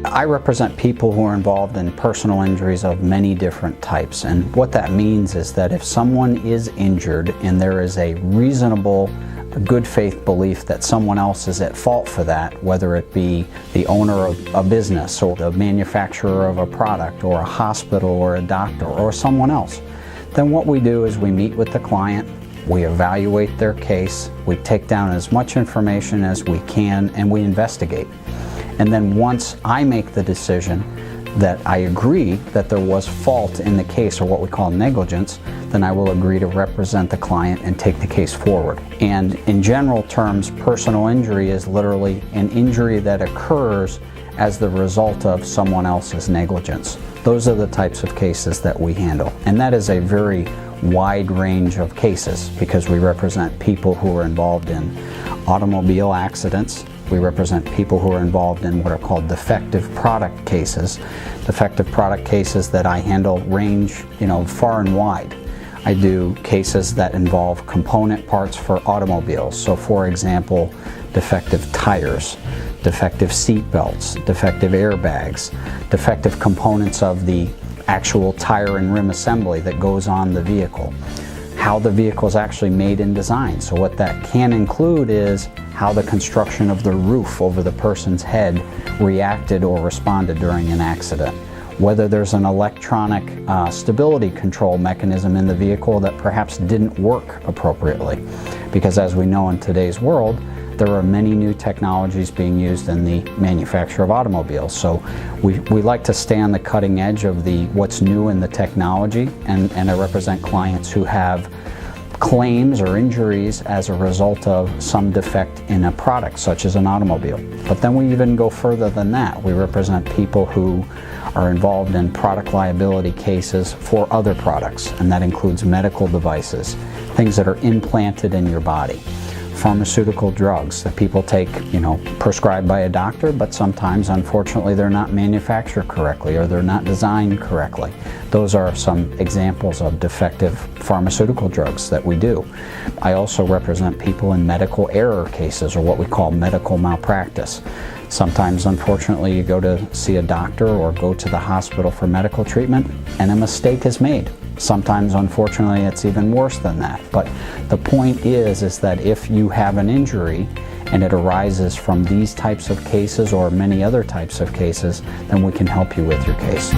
I represent people who are involved in personal injuries of many different types, and what that means is that if someone is injured and there is a reasonable good faith belief that someone else is at fault for that, whether it be the owner of a business or the manufacturer of a product or a hospital or a doctor or someone else, then what we do is we meet with the client, we evaluate their case, we take down as much information as we can, and we investigate. And then once I make the decision that I agree that there was fault in the case, or what we call negligence, then I will agree to represent the client and take the case forward. And in general terms, personal injury is literally an injury that occurs as the result of someone else's negligence. Those are the types of cases that we handle. And that is a very wide range of cases because we represent people who are involved in automobile accidents. We represent people who are involved in what are called defective product cases. Defective product cases that I handle range, far and wide. I do cases that involve component parts for automobiles. So for example, defective tires, defective seat belts, defective airbags, defective components of the actual tire and rim assembly that goes on the vehicle. How the vehicle is actually made and designed. So what that can include is how the construction of the roof over the person's head reacted or responded during an accident. Whether there's an electronic stability control mechanism in the vehicle that perhaps didn't work appropriately. Because as we know in today's world, there are many new technologies being used in the manufacture of automobiles. So we like to stay on the cutting edge of what's new in the technology, and I represent clients who have claims or injuries as a result of some defect in a product, such as an automobile. But then we even go further than that. We represent people who are involved in product liability cases for other products, and that includes medical devices, things that are implanted in your body. Pharmaceutical drugs that people take, prescribed by a doctor, but sometimes, unfortunately, they're not manufactured correctly or they're not designed correctly. Those are some examples of defective pharmaceutical drugs that we do. I also represent people in medical error cases, or what we call medical malpractice. Sometimes, unfortunately, you go to see a doctor or go to the hospital for medical treatment and a mistake is made. Sometimes, unfortunately, it's even worse than that. But the point is that if you have an injury and it arises from these types of cases or many other types of cases, then we can help you with your case.